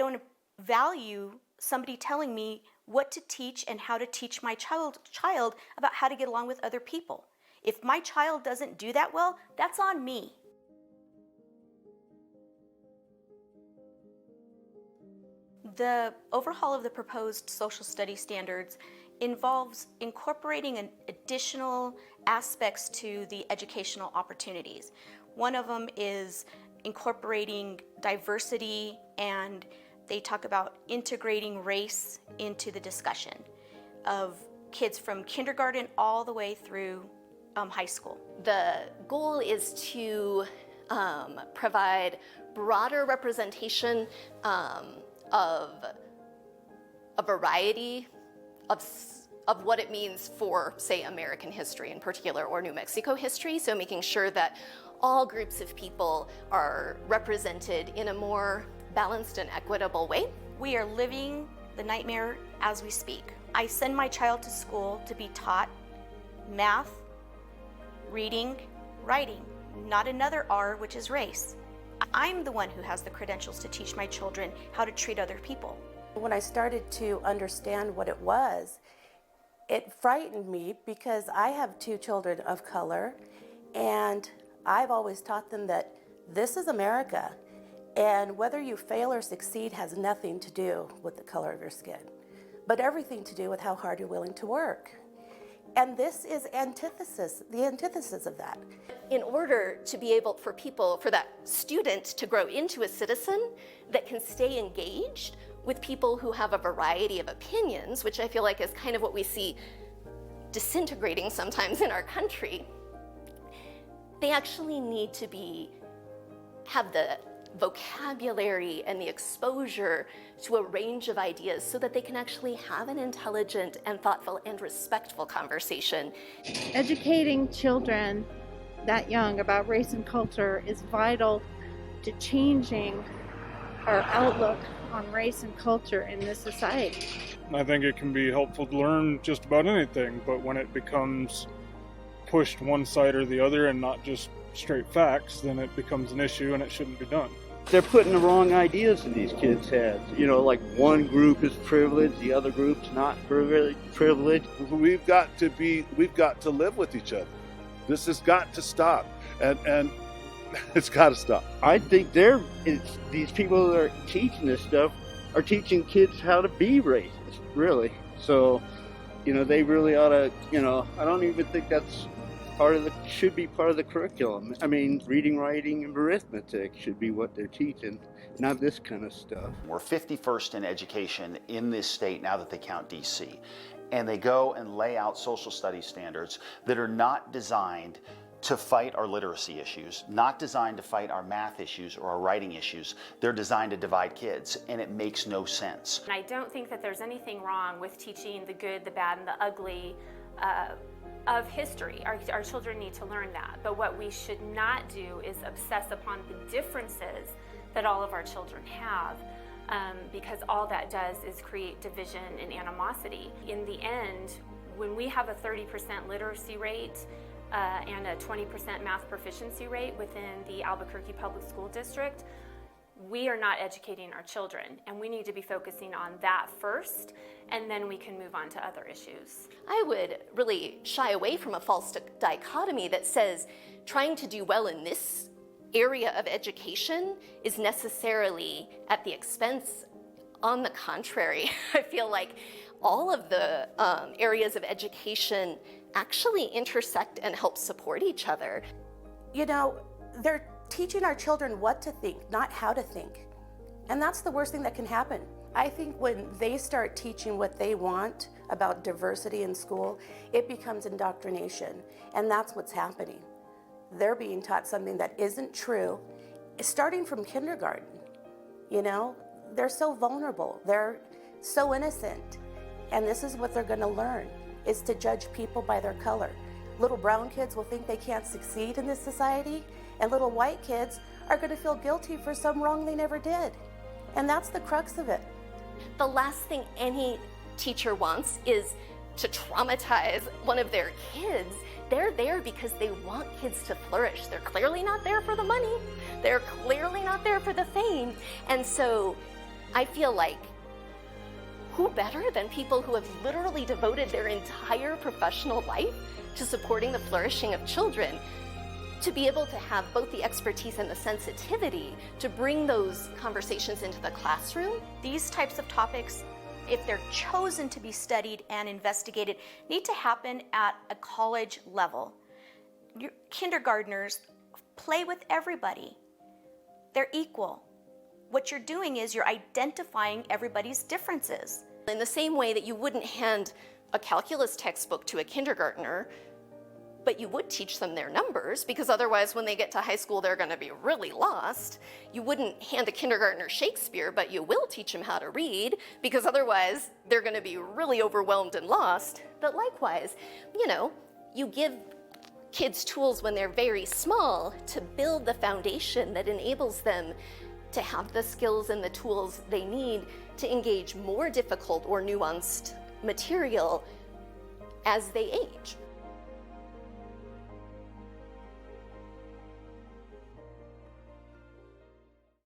don't value somebody telling me what to teach and how to teach my child about how to get along with other people. If my child doesn't do that well, that's on me. The overhaul of the proposed social studies standards involves incorporating additional aspects to the educational opportunities. One of them is incorporating diversity, and they talk about integrating race into the discussion of kids from kindergarten all the way through high school. The goal is to provide broader representation of a variety of what it means for, say, American history in particular, or New Mexico history. So making sure that all groups of people are represented in a more balanced and equitable way. We are living the nightmare as we speak. I send my child to school to be taught math, reading, writing, not another R, which is race. I'm the one who has the credentials to teach my children how to treat other people. When I started to understand what it was, it frightened me because I have 2 children of color, and I've always taught them that this is America, and whether you fail or succeed has nothing to do with the color of your skin, but everything to do with how hard you're willing to work. And this is the antithesis of that. In order to be able for that student to grow into a citizen that can stay engaged with people who have a variety of opinions, which I feel like is kind of what we see disintegrating sometimes in our country, they actually need to have the vocabulary and the exposure to a range of ideas so that they can actually have an intelligent and thoughtful and respectful conversation. Educating children that young about race and culture is vital to changing our outlook on race and culture in this society. I think it can be helpful to learn just about anything, but when it becomes pushed one side or the other and not just straight facts, then it becomes an issue and it shouldn't be done. They're putting the wrong ideas in these kids' heads. You know, like one group is privileged, the other group's not privileged. We've got to live with each other. This has got to stop, and it's got to stop. I think these people that are teaching this stuff are teaching kids how to be racist, really. So, you know, they really ought to, I don't even think that's should be part of the curriculum. I mean, reading, writing, and arithmetic should be what they're teaching, not this kind of stuff. We're 51st in education in this state now that they count DC. And they go and lay out social studies standards that are not designed to fight our literacy issues, not designed to fight our math issues or our writing issues. They're designed to divide kids, and it makes no sense. I don't think that there's anything wrong with teaching the good, the bad, and the ugly of history. Our children need to learn that. But what we should not do is obsess upon the differences that all of our children have, because all that does is create division and animosity. In the end, when we have a 30% literacy rate and a 20% math proficiency rate within the Albuquerque Public School District, we are not educating our children, and we need to be focusing on that first, and then we can move on to other issues. I would really shy away from a false dichotomy that says trying to do well in this area of education is necessarily at the expense. On the contrary, I feel like all of the areas of education actually intersect and help support each other. You know, they're teaching our children what to think, not how to think. And that's the worst thing that can happen. I think when they start teaching what they want about diversity in school, it becomes indoctrination. And that's what's happening. They're being taught something that isn't true, starting from kindergarten. You know, they're so vulnerable. They're so innocent. And this is what they're going to learn, is to judge people by their color. Little brown kids will think they can't succeed in this society, and little white kids are going to feel guilty for some wrong they never did. And that's the crux of it. The last thing any teacher wants is to traumatize one of their kids. They're there because they want kids to flourish. They're clearly not there for the money. They're clearly not there for the fame. And so I feel like who better than people who have literally devoted their entire professional life to supporting the flourishing of children to be able to have both the expertise and the sensitivity to bring those conversations into the classroom. These types of topics, if they're chosen to be studied and investigated, need to happen at a college level. Your kindergartners play with everybody. They're equal. What you're doing is you're identifying everybody's differences. In the same way that you wouldn't hand a calculus textbook to a kindergartner, but you would teach them their numbers, because otherwise when they get to high school they're going to be really lost. You wouldn't hand a kindergartner Shakespeare, but you will teach them how to read, because otherwise they're going to be really overwhelmed and lost. But likewise, you give kids tools when they're very small to build the foundation that enables them to have the skills and the tools they need to engage more difficult or nuanced material as they age.